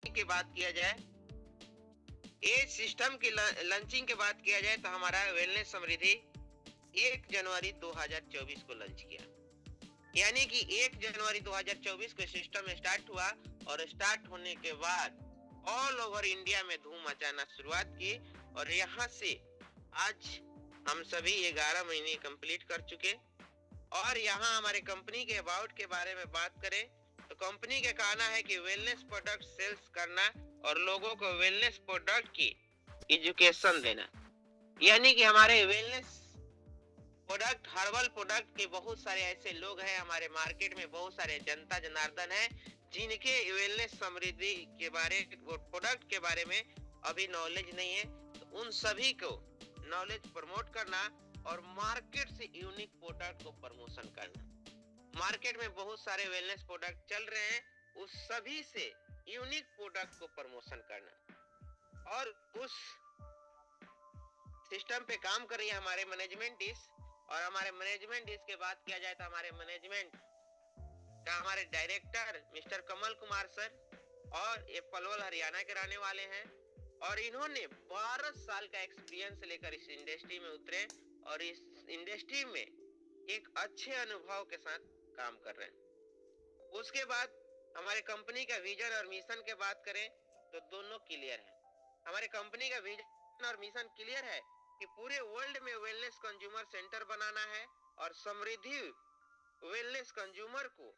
की बात किया जाए, एज सिस्टम की लंचिंग की बात किया जाए तो हमारा वेलनेस समृद्धि 1 जनवरी 2024 को लॉन्च किया। यानी कि 1 जनवरी 2024 को सिस्टम स्टार्ट हुआ और स्टार्ट होने के बाद ऑल ओवर इंडिया में धूम मचाना शुरुआत की और यहाँ से आज हम सभी 11 महीने कंप्लीट कर चुके। और यहाँ हमारे कंपनी के अबाउट के बारे में बात करें तो कंपनी का कहना है कि वेलनेस प्रोडक्ट सेल्स करना और लोगों को वेलनेस प्रोडक्ट की एजुकेशन देना। यानी कि हमारे वेलनेस प्रोडक्ट, हर्बल प्रोडक्ट के बहुत सारे ऐसे लोग हैं हमारे मार्केट में, बहुत सारे जनता जनार्दन है जिनके वेलनेस समृद्धि के बारे, प्रोडक्ट के बारे में अभी नॉलेज नहीं है। तो उन सभी को नॉलेज प्रमोट करना और मार्केट से यूनिक प्रोडक्ट को प्रमोशन करना। मार्केट में बहुत सारे वेलनेस प्रोडक्ट चल रहे हैं, उस सभी से यूनिक प्रोडक्ट को प्रमोशन करना। और उस सिस्टम पे काम कर रही है हमारे मैनेजमेंट इस, और हमारे मैनेजमेंट इसके बात किया जाए तो हमारे मैनेजमेंट का हमारे director mister Kamal Kumar sir, और ये पलवल हरियाणा के रहने वाले हैं और इन्होंने 12 साल का एक्सपीरियंस लेकर इस इंडस्ट्री में उतरे और इस इंडस्ट्री में एक अच्छे अनुभव के साथ काम कर रहे हैं। उसके बाद हमारे कंपनी का विजन और मिशन के बात करें तो दोनों क्लियर है। हमारे कंपनी का विजन और मिशन क्लियर है कि पूरे वर्ल्ड में वेलनेस कंज्यूमर सेंटर बनाना है और समृद्धि वेलनेस कंज्यूमर को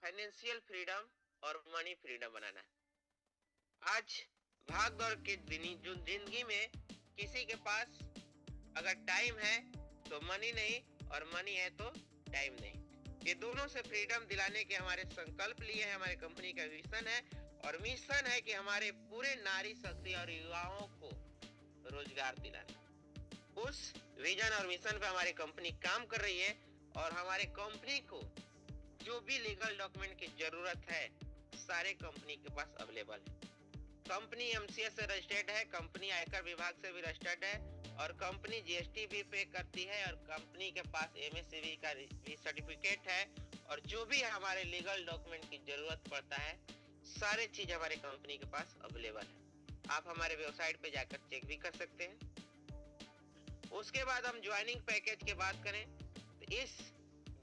फाइनेंशियल फ्रीडम और मनी फ्रीडम बनाना है। आज भाग दौड़ की जिंदगी में किसी के पास अगर टाइम है तो मनी नहीं, और मनी है तो टाइम नहीं। ये दोनों से फ्रीडम दिलाने के हमारे संकल्प लिए हैं, हमारे कंपनी का विजन है और मिशन है कि हमारे पूरे नारी शक्ति और युवाओं को रोजगार दिलाना। उस विजन और मिशन पे हमारी कंपनी काम कर रही है और हमारे कंपनी को जो भी लीगल डॉक्यूमेंट की जरूरत है सारे कंपनी के पास अवेलेबल है। कंपनी एमसीएस से रजिस्टर्ड है, कंपनी आयकर विभाग से भी रजिस्टर्ड है और कंपनी जीएसटी भी पे करती है और कंपनी के पास एमएससीबी का भी सर्टिफिकेट है। और जो भी हमारे लीगल डॉक्यूमेंट की जरूरत पड़ता है सारे चीज हमारे कंपनी के पास अवेलेबल है। आप हमारे वेबसाइट पे जाकर चेक भी कर सकते हैं। उसके बाद हम ज्वाइनिंग पैकेज की बात करें तो इस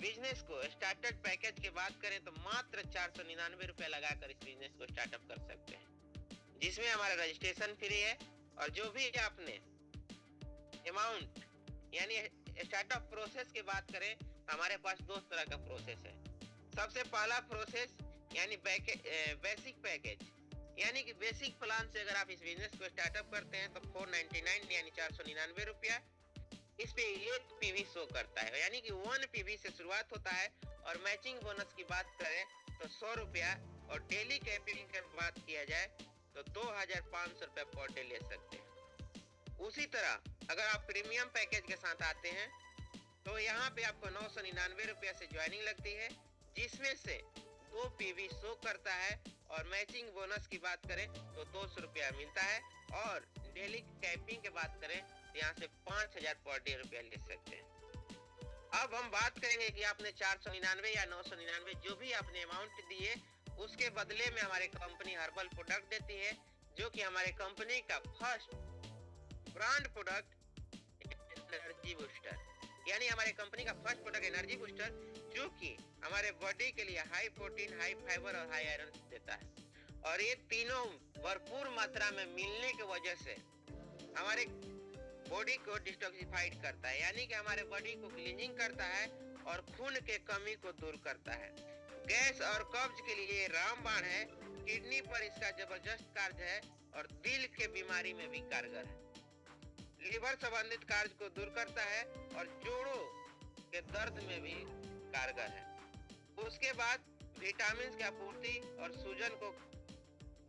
बिजनेस को स्टार्टअप पैकेज की बात करें तो मात्र 499 रुपए लगाकर इस बिजनेस को स्टार्टअप कर सकते हैं, जिसमें हमारा रजिस्ट्रेशन फ्री है। और जो भी आपने अमाउंट यानी स्टार्टअप प्रोसेस की बात करें, हमारे पास दो तरह का प्रोसेस है। सबसे पहला प्रोसेस यानी बेसिक पैकेज, यानी कि बेसिक प्लान से अगर आप इस बिजनेस को स्टार्टअप करते हैं तो 499 यानी 499 रुपया इस पे 1 पीवी शो करता है, यानी कि 1 पीवी से शुरुआत होता है। और मैचिंग बोनस की बात करें तो 100 रुपया, और डेली कैपिंग की बात किया जाए तो 2500 रुपया पर डे ले सकते हैं। उसी तरह अगर आप प्रीमियम पैकेज के साथ आते हैं तो यहाँ पे आपको 999 रुपया से ज्वाइनिंग लगती है, जिसमें से 2 पीवी शो करता है। और मैचिंग बोनस की बात करें तो 200 रुपया मिलता है। और डेली कैपिंग की बात करें यहाँ से 5000 पर डे रुपया ले सकते हैं। अब हम बात करेंगे कि आपने 499 या 999 जो भी आपने अमाउंट दिए उसके बदले में हमारी कंपनी हर्बल प्रोडक्ट देती है, जो कि हमारे कंपनी का first brand product energy booster, यानी हमारे कंपनी का फर्स्ट प्रोडक्ट एनर्जी बूस्टर, जो कि हमारे बॉडी के लिए हाई प्रोटीन, हाई फाइबर और हाई आयरन देता है। और ये तीनों भरपूर मात्रा में मिलने की वजह से हमारे बॉडी को डिटॉक्सिफाइड करता है, यानी कि हमारे बॉडी को क्लीनिंग करता है और खून के कमी को दूर करता है। गैस और कब्ज के लिए रामबाण है, किडनी पर इसका जबरदस्त कार्य है और दिल के बीमारी में भी कारगर है। लीवर संबंधित कार्य को दूर करता है और जोड़ों के दर्द में भी कारगर है। उसके बाद विटामिन की आपूर्ति और सूजन को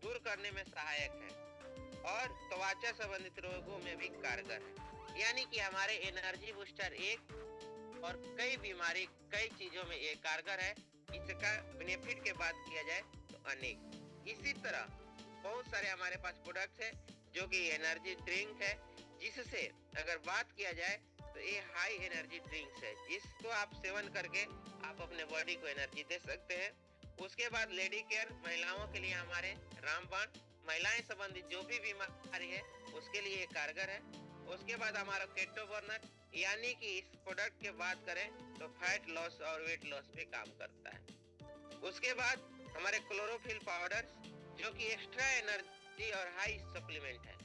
दूर करने में सहायक है और त्वचा संबंधित रोगों में भी कारगर है। यानी कि हमारे एनर्जी बूस्टर एक और कई बीमारी, कई चीजों में ये कारगर है। इसका बेनिफिट के बात किया जाए तो अनेक। इसी तरह बहुत सारे हमारे पास प्रोडक्ट्स है जो कि एनर्जी ड्रिंक है, जिससे अगर बात किया जाए तो ये हाई एनर्जी ड्रिंक्स है, जिसको आप सेवन करके आप अपने बॉडी को एनर्जी दे सकते हैं। उसके बाद लेडी केयर महिलाओं के लिए हमारे रामबाण महिलाएं संबंधित जो भी बीमारी है उसके लिए कारगर है। उसके बाद हमारा केटो बर्नर, यानी कि इस प्रोडक्ट की बात करें तो फैट लॉस और वेट लॉस पे काम करता है। उसके बाद हमारे क्लोरोफिल पाउडर, जो कि एक्स्ट्रा एनर्जी और हाई सप्लीमेंट है,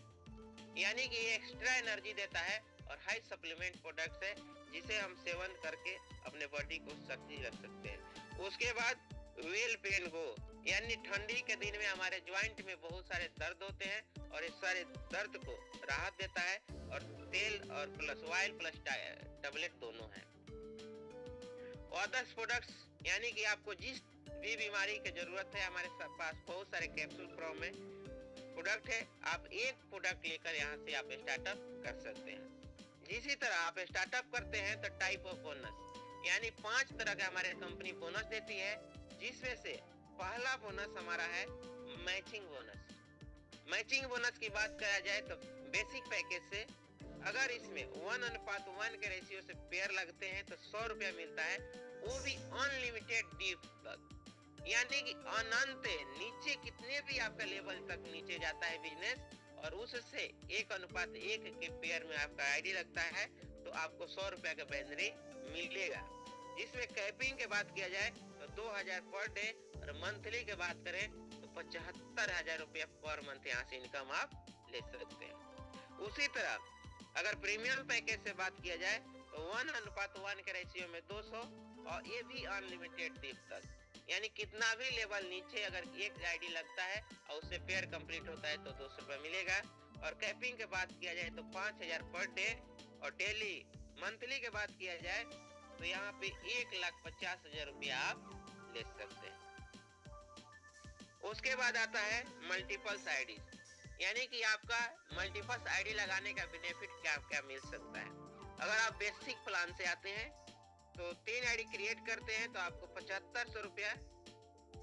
यानी कि ये एक्स्ट्रा एनर्जी देता है और हाई सप्लीमेंट प्रोडक्ट है, जिसे हम सेवन करके अपने बॉडी को शक्ति रख सकते हैं। उसके बाद वेल पेन गो, यानी ठंडी के दिन में हमारे ज्वाइंट में बहुत सारे दर्द होते हैं और इस सारे दर्द को राहत देता है, और तेल और प्लस ऑयल प्लस टैबलेट दोनों है। अदर्स प्रोडक्ट्स, यानी कि आपको जिस भी बीमारी की जरूरत है, हमारे पास बहुत सारे कैप्सूल फॉर्म में प्रोडक्ट है। आप एक प्रोडक्ट लेकर यहाँ से आप स्टार्टअप कर सकते हैं। इसी तरह आप स्टार्टअप करते हैं तो टाइप ऑफ बोनस, यानी 5 तरह का हमारे कंपनी बोनस देती है, जिसमें से पहला बोनस हमारा है मैचिंग बोनस। मैचिंग बोनस की बात करा जाए तो बेसिक पैकेज से अगर इसमें 1:1 के रेशियो से पेयर लगते हैं तो 100 रुपया मिलता है, वो भी अनलिमिटेड डीप तक, यानी कि अनंत नीचे कितने भी आपका लेवल तक नीचे जाता है बिजनेस, और उससे 1:1 के पेयर में आपका आईडी लगता है तो आपको 100 रुपया का बैनरी मिलेगा। जिसमें कैपिंग की बात किया जाए तो 2000 पर डे, और मंथली की बात करें तो 75,000 रुपया पर मंथ यहाँ से इनकम आप ले सकते हैं। उसी तरह अगर प्रीमियम पैकेज से बात किया जाए तो 1:1 के रेशियो में 200, और ये भी अनलिमिटेड डीप तक, यानी कितना भी लेवल नीचे अगर एक आईडी लगता है और उससे पेयर कंप्लीट होता है तो 200 रुपया मिलेगा। और कैपिंग की बात किया जाए तो 5000 पर डे, और डेली मंथली की बात किया जाए तो यहाँ पे 1,50,000 रुपया आप ले सकते हैं। उसके बाद आता है मल्टीपल्स आईडी, यानी कि आपका मल्टीपल्स आईडी लगाने का बेनिफिट क्या क्या मिल सकता है। अगर आप बेसिक प्लान से आते हैं तो 3 आईडी क्रिएट करते हैं तो आपको 7500 रुपया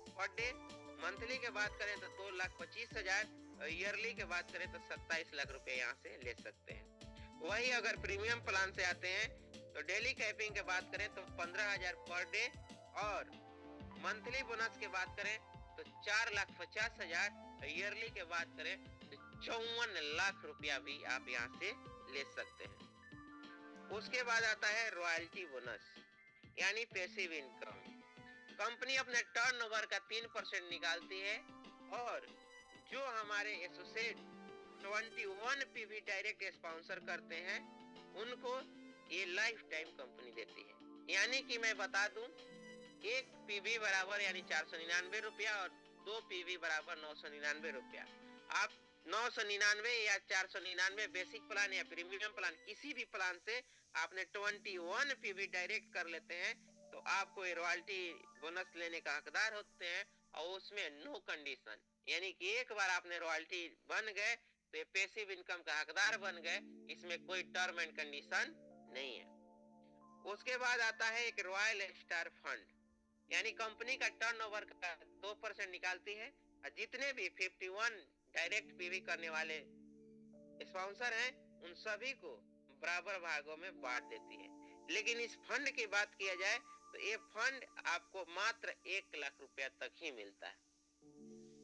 पर डे, मंथली के बात करें तो 2,25,000, और ईयरली के बात करें तो 27 लाख रुपए यहाँ से ले सकते हैं। वही अगर प्रीमियम प्लान से आते हैं तो डेली कैपिंग की बात करें तो 15,000 पर डे, और मंथली बोनस की बात करें तो 4,50,000, ईयरली की बात करें तो 54 लाख रुपया भी आप यहाँ से ले सकते हैं। उसके बाद आता है रॉयल्टी बोनस, यानी पैसिव इनकम। कंपनी अपने टर्नओवर का 3% निकालती है, और जो हमारे एसोसिएट 21 पीवी डायरेक्ट स्पॉन्सर करते हैं उनको ये लाइफ टाइम कंपनी देती है। यानी कि मैं बता दूं, 1 पीवी बराबर यानी 499 रुपया, और 2 पीवी बराबर 999 रुपया। आप 999 या 499 बेसिक प्लान या प्रीमियम प्लान, किसी भी प्लान से आपने 21 पीवी डायरेक्ट कर लेते हैं तो आपको रॉयल्टी बोनस लेने का हकदार होते हैं, और उसमें नो कंडीशन, यानी कि एक बार आपने रॉयल्टी बन गए तो ये पैसिव इनकम का हकदार बन गए, इसमें कोई टर्म एंड कंडीशन नहीं है। उसके बाद आता है एक रॉयल स्टार फंड, यानी कंपनी का टर्नओवर का 2% निकालती है, और जितने भी 51 डायरेक्ट पीवी करने वाले स्पॉन्सर हैं उन सभी को बराबर भागों में बांट देती है। लेकिन इस फंड की बात किया जाए तो ये फंड आपको मात्र 1 लाख रुपया तक ही मिलता है।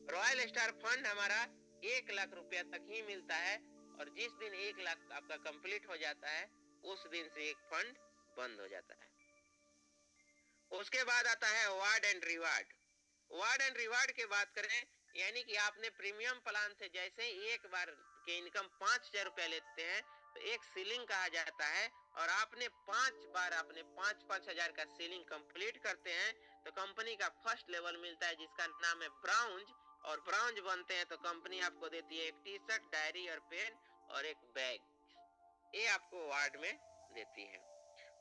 रॉयल स्टार फंड हमारा 1 लाख रुपया तक ही मिलता है, और जिस दिन 1 लाख आपका कंप्लीट हो जाता है उस दिन से एक फंड बंद हो जाता है। उसके बाद आता है award and reward. Award and reward की बात करें, यानी कि आपने प्रीमियम प्लान से जैसे ही एक बार के इनकम 5,000 रुपया लेते हैं तो एक सीलिंग कहा जाता है, और आपने 5 बार अपने 5-5 हजार का सीलिंग कंप्लीट करते हैं तो कंपनी का फर्स्ट लेवल मिलता है जिसका नाम है ब्राउन्ज, और ब्राउन्ज बनते हैं तो कंपनी आपको देती है एक टी-शर्ट, डायरी और पेन और एक बैग, ये आपको अवार्ड में देती है।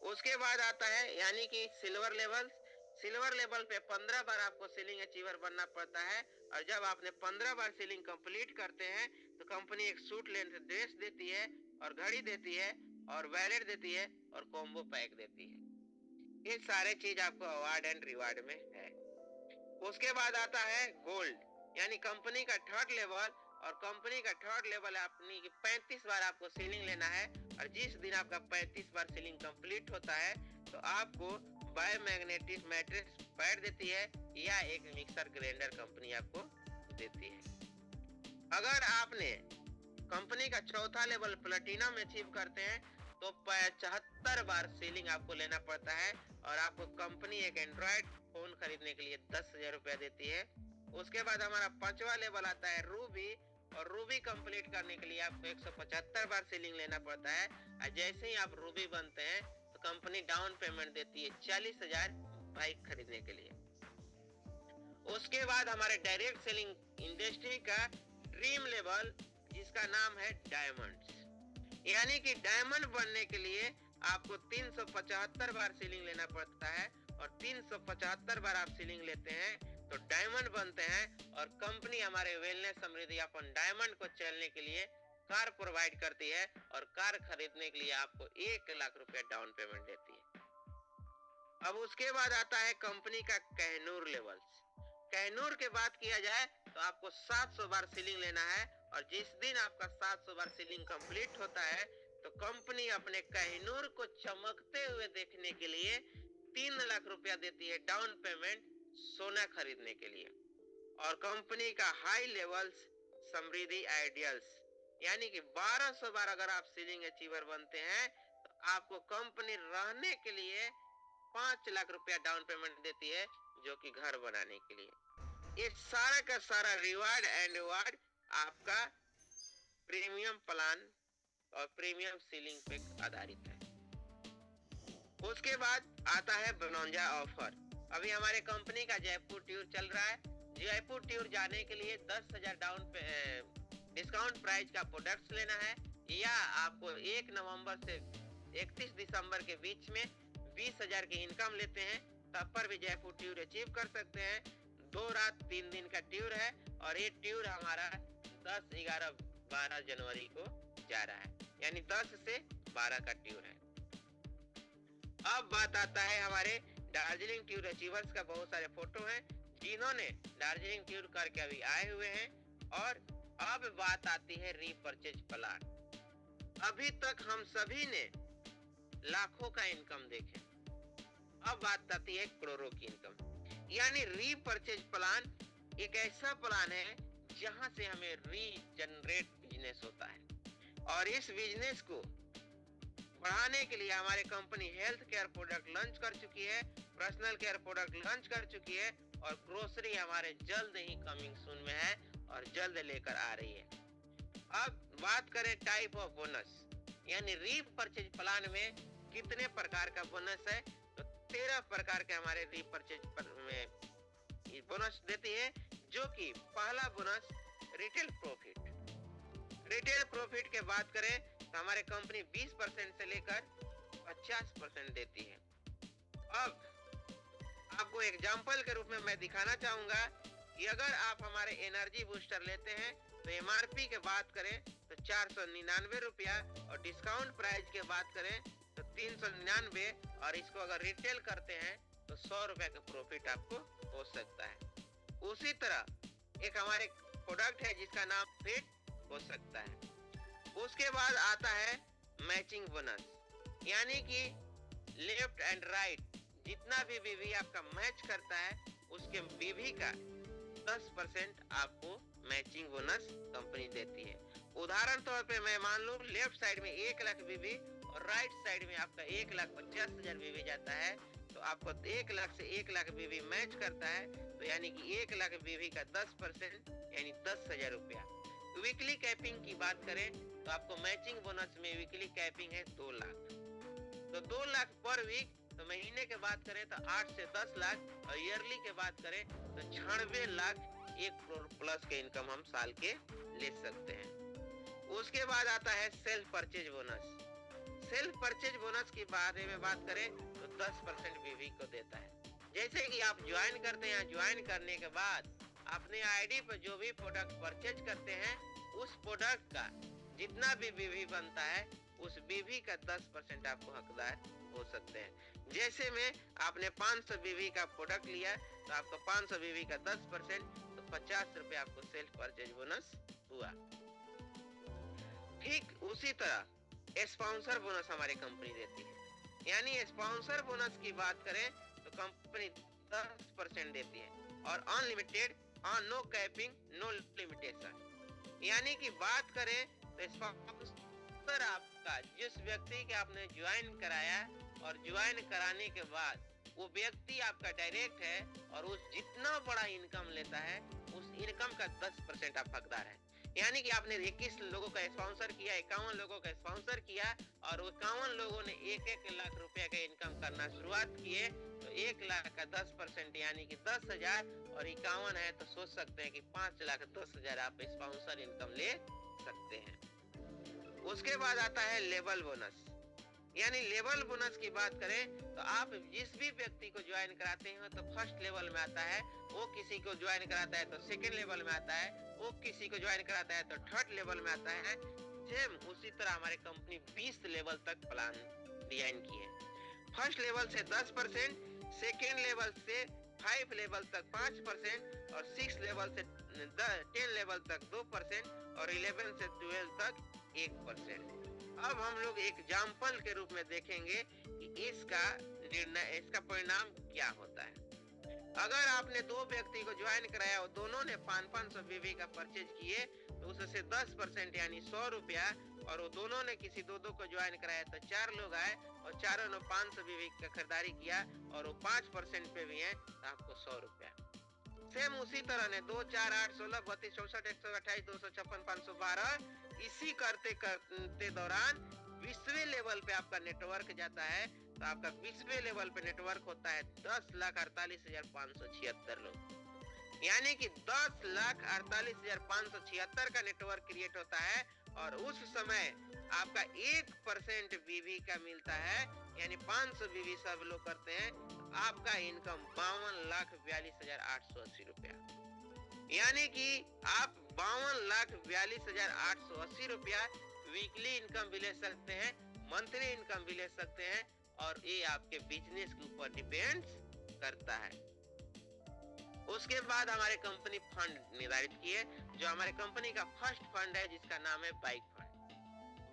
उसके बाद आता है यानी कि सिल्वर लेवल। सिल्वर लेवल पे 15 बार आपको सीलिंग अचीवर बनना पड़ता है, और जब आपने 15 बार सीलिंग कंप्लीट करते हैं तो कंपनी एक सूट लेंथ ड्रेस देती है, और घड़ी देती है, और वैलेट देती है, और कॉम्बो पैक देती है। ये सारे चीज आपको अवार्ड एंड रिवार्ड में है। उसके बाद आता है गोल्ड, यानी कंपनी का 3rd लेवल, और कंपनी का 3rd लेवल अपनी 35 बार आपको सीलिंग लेना है, और जिस दिन आपका 35 बार सीलिंग कंप्लीट होता है तो आपको बायोमैग्नेटिक मैट्रेस पैड देती है, या एक मिक्सर ग्राइंडर कंपनी आपको देती है। अगर आपने कंपनी का चौथा लेवल प्लेटिनम अचीव करते हैं तो 75 बार सीलिंग आपको लेना पड़ता है और आपको कंपनी एक एंड्रॉयड फोन खरीदने के लिए 10,000 रुपया देती है। उसके बाद हमारा 5वां लेवल आता है रूबी, और रूबी कंप्लीट करने के लिए आपको 175 बार सीलिंग लेना पड़ता है। और जैसे ही आप रूबी बनते हैं तो कंपनी डाउन पेमेंट देती है 40,000 बाइक खरीदने के लिए। उसके बाद हमारे डायरेक्ट सेलिंग इंडस्ट्री का ड्रीम लेवल जिसका नाम है डायमंड्स, यानी कि डायमंड बनने के लिए आपको 375 बार सीलिंग लेना पड़ता है, और 375 बार आप सीलिंग लेते हैं तो डायमंड बनते हैं। और कंपनी हमारे वेलनेस समृद्धि अपन डायमंड को चलने के लिए कार प्रोवाइड करती है, और कार खरीदने के लिए आपको 1 लाख रुपया डाउन पेमेंट देती है। अब उसके बाद आता है कंपनी का कहनूर लेवल्स। कहनूर के बात किया जाए तो आपको 700 बार सीलिंग लेना है, और जिस दिन आपका 700 बार सीलिंग कंप्लीट होता है तो कंपनी अपने कहनूर को चमकते हुए देखने के लिए 3 लाख रुपया देती है डाउन पेमेंट सोना खरीदने के लिए। और कंपनी का हाई लेवल्स समृद्धि आइडियल्स, यानी कि 1200 बार अगर आप सीलिंग अचीवर बनते हैं तो आपको कंपनी रहने के लिए 5 लाख रुपया डाउन पेमेंट देती है, जो कि घर बनाने के लिए। ये सारा का सारा रिवार्ड एंड रिवार्ड आपका प्रीमियम प्लान और प्रीमियम सीलिंग पे आधारित है। उसके बाद आता है बोनंजा ऑफर। अभी हमारे कंपनी का जयपुर टूर चल रहा है। जयपुर टूर जाने के लिए 10,000 डाउन डिस्काउंट प्राइस का प्रोडक्ट्स लेना है, या आपको 1 नवंबर से 31 दिसंबर के बीच में 20,000 की इनकम लेते हैं तब पर भी जयपुर टूर अचीव कर सकते हैं। 2 रात 3 दिन का टूर है, और ये टूर हमारा 10, 11, 12 जनवरी को जा रहा है, यानी 10 से 12 का टूर है। अब बात आता है हमारे दार्जिलिंग टूर अचीवर्स का। बहुत सारे फोटो हैं जिन्होंने दार्जिलिंग टूर करके अभी आए हुए हैं। और अब बात आती है रीपर्चेज प्लान। अभी तक हम सभी ने लाखों का इनकम देखे, अब बात आती है करोड़ों की इनकम। यानी रीपर्चेज प्लान एक ऐसा प्लान है जहां से हमें रीजनरेट बिजनेस होता है, और इस बिजनेस को बढ़ाने के लिए हमारे company health care product launch कर चुकी है, पर्सनल केयर प्रोडक्ट लॉन्च कर चुकी है, और ग्रोसरी हमारे जल्द ही कमिंग सून में है और जल्द लेकर आ रही है। अब बात करें टाइप ऑफ बोनस, यानी रीपर्चेज प्लान में कितने प्रकार का बोनस है, तो 13 प्रकार के हमारे रीपर्चेज में बोनस देती है। जो कि पहला bonus retail profit. Retail profit के बात करें तो हमारे कंपनी 20% से लेकर 50% देती है। अब आपको एग्जांपल के रूप में मैं दिखाना चाहूंगा कि अगर आप हमारे एनर्जी बूस्टर लेते हैं तो एमआरपी के बात करें तो 499 रुपया, और डिस्काउंट प्राइस के बात करें तो 399, और इसको अगर रिटेल करते हैं तो 100 रुपया का प्रॉफिट आपको हो सकता है। उसी तरह एक हमारे प्रोडक्ट है जिसका नाम फिट हो सकता है। उसके बाद आता है मैचिंग बोनस, यानी कि लेफ्ट एंड राइट जितना भी बीवी आपका मैच करता है उसके बीवी का 10% आपको मैचिंग बोनस कंपनी देती है। उदाहरण तौर पे मैं मान लूं लेफ्ट साइड में 1 लाख बीवी और राइट साइड में आपका 1,50,000 बीवी जाता है, तो आपको 1 लाख से 1 लाख बीवी मैच करता है, तो यानी कि 1 लाख बीवी का 10% यानी 10,000 रुपया। वीकली कैपिंग की बात करें तो आपको मैचिंग बोनस में वीकली कैपिंग है 2 लाख, तो 2 लाख पर वीक। तो महीने के बात करें तो 8 से 10 लाख, और ईयरली के बात करें तो 96 लाख 1 करोड़ प्लस के इनकम हम साल के ले सकते हैं। उसके बाद आता है self purchase bonus. Self purchase bonus की बारे में बात करें तो 10% बीवी को देता है। जैसे कि आप ज्वाइन करते हैं, ज्वाइन करने के बाद अपने आईडी पर जो भी प्रोडक्ट परचेज करते हैं उस प्रोडक्ट का जितना भी बीवी बनता है उस बीवी का 10% आपको हकदार हो सकते हैं। जैसे में आपने 500 बीवी का प्रोडक्ट लिया तो आपका 500 बीवी का 10%, तो 50 रुपए आपको सेल्फ परचेज बोनस हुआ। ठीक उसी तरह स्पॉन्सर बोनस हमारी कंपनी देती है, यानी स्पॉन्सर बोनस की बात करें तो कंपनी 10% देती है, और unlimited, no capping, no limitation. यानी कि बात करें तो स्पॉन्सर आपका, जिस व्यक्ति के आपने ज्वाइन कराया और ज्वाइन कराने के बाद वो व्यक्ति आपका डायरेक्ट है और उस जितना बड़ा इनकम लेता है उस इनकम का 10% आप हकदार है। यानी कि आपने 21 लोगों का स्पॉन्सर किया, 51 लोगों का स्पॉन्सर किया और 51 लोगों ने 1-1 लाख रुपए का इनकम करना शुरुआत किए, तो 1 लाख का 10% यानी कि 10,000 और 51 है तो सोच सकते हैं कि 5,10,000 आप स्पॉन्सर इनकम ले सकते हैं। उसके बाद आता है लेवल बोनस। यानी लेवल बोनस की बात करें तो आप जिस भी व्यक्ति को ज्वाइन कराते हैं तो फर्स्ट लेवल में आता है, वो किसी को ज्वाइन कराता है तो सेकंड लेवल में आता है, वो किसी को ज्वाइन कराता है तो थर्ड लेवल में आता है। सेम उसी तरह हमारे कंपनी 20 लेवल तक प्लान डिजाइन की है। फर्स्ट लेवल से 10%, सेकेंड लेवल से 5 लेवल तक 5% और 6 लेवल से 10 लेवल तक 2% और 11 से 12 तक 1%। अब हम लोग एग्जाम्पल के रूप में देखेंगे कि इसका निर्णय, इसका परिणाम क्या होता है। अगर आपने दो व्यक्ति को ज्वाइन कराया और दोनों ने 500 बीवी का परचेज किए तो उससे 10% यानी 100 रुपया, और वो दोनों ने किसी दो को ज्वाइन कराया तो 4 लोग आए और चारों ने 500 बीवी का खरीदारी किया और वो 5% पे भी है तो आपको 100 रुपया। सेम उसी तरह ने 2, 4, 8, 16, 32, 64, 128, 256, 512 इसी करते दौरान 20वें लेवल पे आपका नेटवर्क जाता है तो आपका 20वें लेवल पे नेटवर्क होता है 10,48,576 लोग। यानी कि 10,48,576 का नेटवर्क क्रिएट होता है और उस समय आपका 1% बीवी का मिलता है, यानी 500 बीवी सब लोग करते हैं, आपका इनकम 52,42,880 रुपया। यानी कि आप 52,42,880 रुपया वीकली इनकम भी ले सकते हैं, मंथली इनकम भी ले सकते हैं, और ये आपके बिजनेस के ऊपर डिपेंड करता है। उसके बाद हमारे कंपनी फंड निर्धारित किए, जो हमारे कंपनी का फर्स्ट फंड है जिसका नाम है बाइक फंड।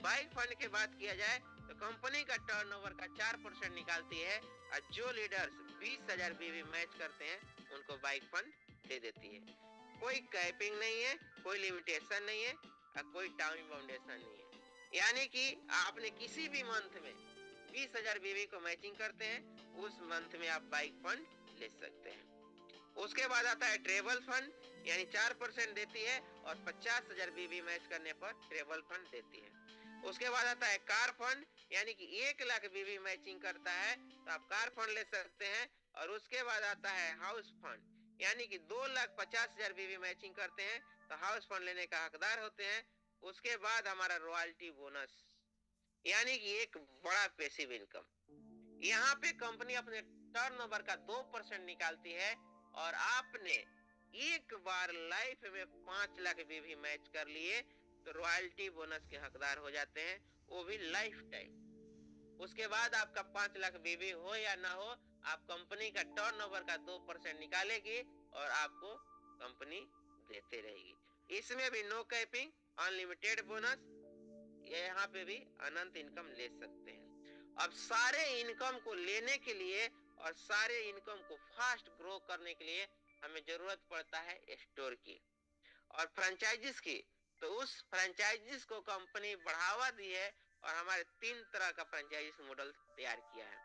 बाइक फंड के बात किया जाए तो कंपनी का टर्नओवर का 4% निकालती है और जो लीडर्स 20,000 बीवी मैच करते हैं उनको बाइक फंड दे देती है। कोई कैपिंग नहीं है, कोई लिमिटेशन नहीं है और कोई टाइम बाउंडेशन नहीं है। यानी कि आपने किसी भी मंथ में 20,000 बीवी को मैचिंग करते हैं, उस मंथ में आप बाइक फंड ले सकते हैं। उसके बाद आता है ट्रेवल फंड, यानी 4% देती है और 50,000 बीवी मैच करने पर ट्रेवल फंड देती है। उसके बाद आता है कार फंड, यानी कि 1 लाख बीवी मैचिंग करता है तो आप कार फंड ले सकते हैं। और उसके बाद आता है हाउस फंड, यानी कि 2,50,000 बीवी मैचिंग करते हैं तो हाउस फंड लेने का हकदार होते हैं। उसके बाद हमारा रॉयल्टी बोनस, यानी कि एक बड़ा पैसिव इनकम। यहाँ पे कंपनी अपने टर्नओवर का 2% निकालती है और आपने एक बार लाइफ में 5 लाख बीवी मैच कर लिए तो रॉयल्टी बोनस के हकदार हो जाते हैं, वो भी लाइफ टाइम। उसके बाद आपका 5 लाख बीवी हो या ना हो, आप कंपनी का टर्नओवर का 2% निकालेगी और आपको कंपनी देते रहेगी। इसमें भी नो कैपिंग, अनलिमिटेड बोनस, यहाँ पे भी अनंत इनकम ले सकते हैं। अब सारे इनकम को लेने के लिए और सारे इनकम को फास्ट ग्रो करने के लिए हमें जरूरत पड़ता है स्टोर की और फ्रेंचाइजीज की। तो उस फ्रेंचाइजीज को कंपनी बढ़ावा दी है और हमारे 3 तरह का फ्रेंचाइजीज मॉडल तैयार किया है,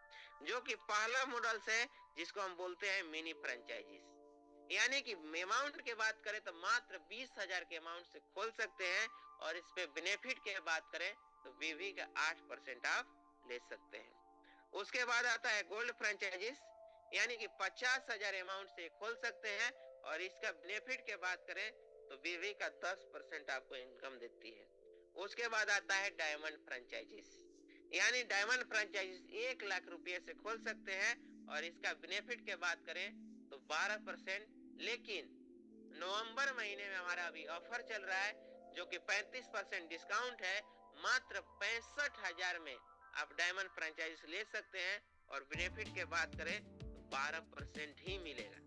जो कि पहला मॉडल है जिसको हम बोलते हैं मिनी फ्रेंचाइजीज। यानी कि अमाउंट की बात करें तो मात्र 20,000 के अमाउंट से खोल सकते हैं और इस पे बेनिफिट की बात करें तो बीवी का 8% आप ले सकते हैं। उसके बाद आता है गोल्ड फ्रेंचाइजीज, यानी कि 50,000 अमाउंट से खोल सकते हैं और इसका बेनिफिट के बात करें तो बीवी का 10% आपको इनकम देती है। उसके बाद आता है डायमंड फ्रेंचाइजीज, यानी डायमंड फ्रेंचाइजीज 1 लाख रुपए से खोल सकते हैं और इसका बेनिफिट के बात करें तो 12%। लेकिन नवंबर महीने में हमारा अभी ऑफर चल रहा है जो कि 35% डिस्काउंट है, मात्र 65,000 में आप डायमंड फ्रेंचाइज ले सकते हैं और बेनिफिट के बात करें तो 12% ही मिलेगा।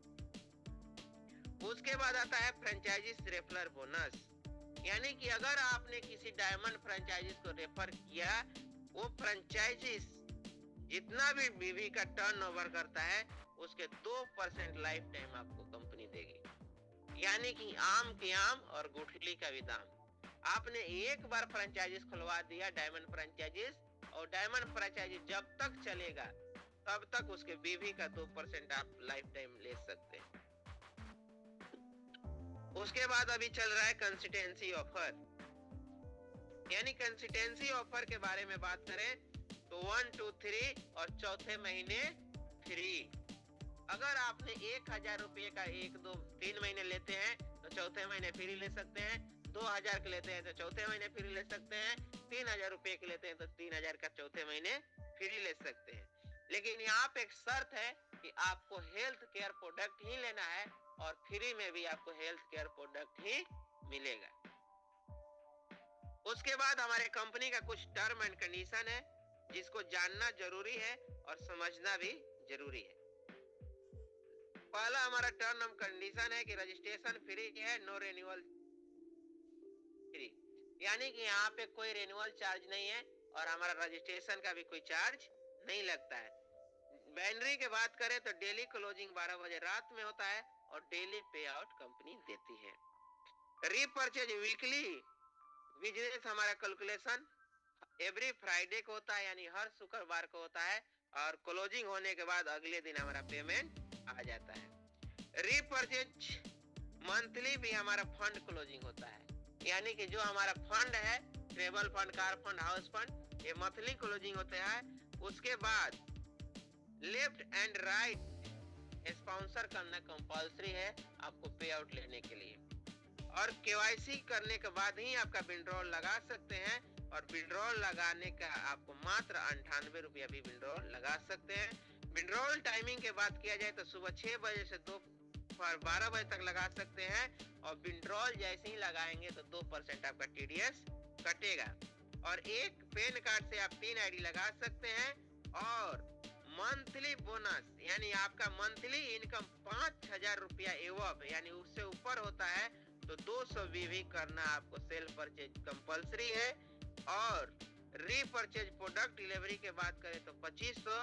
उसके बाद आता है फ्रेंचाइजीज रेफरल बोनस, यानी कि अगर आपने किसी डायमंड फ्रेंचाइजीज को रेफर किया, वो फ्रेंचाइजीज जितना भी बीवी का टर्नओवर करता है उसके 2% लाइफ टाइम आपको कंपनी देगी। यानी कि आम के आम और गुठली का भी दाम। आपने एक बार फ्रेंचाइजीज खुलवा दिया डायमंड फ्रेंचाइजीज, और डायमंड फ्रेंचाइजी जब तक चलेगा तब तक उसके बीवी का 2% आप लाइफ टाइम ले सकते हैं। उसके बाद अभी चल रहा है कंसिस्टेंसी ऑफर, यानी कंसिस्टेंसी ऑफर के बारे में बात करें तो 1, 2, 3 और चौथे महीने फ्री। अगर आपने 1000 रुपये का 1, 2, 3 महीने लेते हैं तो चौथे महीने फ्री ले सकते हैं, 2000 के लेते हैं तो चौथे महीने फ्री ले सकते हैं, 3000 रुपये के लेते हैं तो 3000 का चौथे महीने फ्री ले सकते हैं। लेकिन यहाँ पे एक शर्त है कि आपको हेल्थ केयर प्रोडक्ट ही लेना है और फ्री में भी आपको हेल्थ केयर प्रोडक्ट ही मिलेगा। उसके बाद हमारे कंपनी का कुछ टर्म एंड कंडीशन है जिसको जानना जरूरी है और समझना भी जरूरी है। पहला हमारा टर्म एंड कंडीशन है कि रजिस्ट्रेशन फ्री है, नो रिन्यूअल फ्री, यानी कि यहाँ पे कोई रिन्यूअल चार्ज नहीं है और हमारा रजिस्ट्रेशन का भी कोई चार्ज नहीं लगता है। बाइनरी की बात करें तो डेली क्लोजिंग 12 बजे रात में होता है और डेली पे आउट कंपनी देती है। रीपर्चेज वीकली बिजनेस हमारा कैलकुलेशन एवरी फ्राइडे को होता है, यानी हर शुक्रवार को होता है, और क्लोजिंग होने के बाद अगले दिन हमारा पेमेंट आ जाता है। रीपर्चेज मंथली भी हमारा फंड क्लोजिंग होता है, यानी कि जो हमारा फंड है travel fund, car fund, house fund, ये मंथली क्लोजिंग होता है। उसके बाद लेफ्ट एंड राइट स्पॉन्सर करना कंपल्सरी है आपको पे आउट लेने के लिए, और केवाईसी करने के बाद ही आपका विड्रॉल लगा सकते हैं, और विड्रॉल लगाने का आपको मात्र 98 रुपया भी विड्रॉल लगा सकते हैं। विड्रॉल टाइमिंग के बात किया जाए तो सुबह 6 बजे से दोपहर 12 बजे तक लगा सकते हैं, और विड्रॉल जैसे ही लगाएंगे तो 2% आपका TDS कटेगा, और एक पेन कार्ड से आप 3 ID लगा सकते हैं, और मंथली बोनस यानी आपका मंथली इनकम 5000 रुपया एवब यानी उससे ऊपर होता है तो 200 VV करना आपको सेल परचेज कंपलसरी है। और रीपरचेज प्रोडक्ट डिलीवरी के बात करें तो 2500,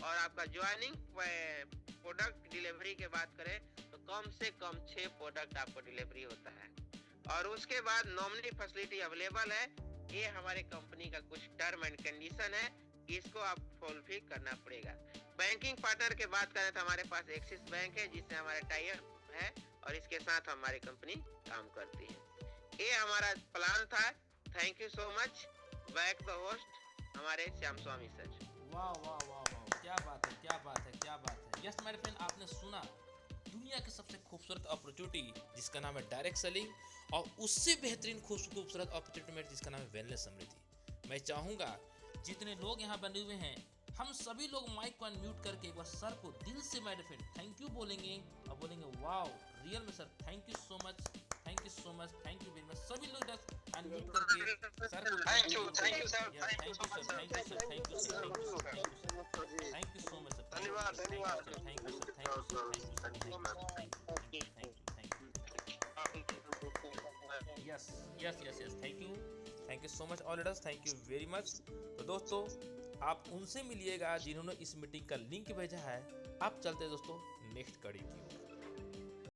और आपका ज्वाइनिंग प्रोडक्ट डिलीवरी के बात करें तो कम से कम 6 प्रोडक्ट आपको डिलीवरी होता है। और उसके बाद नॉमिनी फैसिलिटी अवेलेबल है। ये हमारे कंपनी का कुछ टर्म एंड कंडीशन है, इसको आप फुलफिल करना पड़ेगा। बैंकिंग पार्टनर के बात करें तो हमारे पास एक्सिस बैंक है जिससे हमारा टाई अप है, और इसके साथ हमारी कंपनी काम करती है। ये हमारा प्लान था। Thank you so much. Back the host हमारे श्याम स्वामी सर। वाह वाह वाह वाह, क्या बात है, क्या बात है, क्या बात है। यस मेरे फ्रेंड, आपने सुना दुनिया की सबसे खूबसूरत अपॉर्चुनिटी जिसका नाम है डायरेक्ट सेलिंग, और उससे बेहतरीन खूबसूरत अपॉर्चुनिटी जिसका नाम है वेलनेस समृद्धि। मैं चाहूँगा जितने लोग यहाँ बने हुए हैं हम सभी लोग माइक को अनम्यूट करके एक बार सर को दिल से मेरे फ्रेंड थैंक यू बोलेंगे, और बोलेंगे वाओ रियल में sir thank you so much, thank you so much, thank you very much. सभी लोग जस्ट अनम्यूट करके सर को thank you sir, thank you sir, thank you sir, thank you sir, thank you sir, thank you so much sir, धन्यवाद धन्यवाद, thank you sir, thank you sir, thank you sir, thank you, yes yes yes yes, thank you so much all leaders, thank you very much. तो दोस्तों आप उनसे मिलिएगा जिन्होंने इस meeting का link भेजा है। आप चलते हैं दोस्तों नेक्स्ट कड़ी की ओर।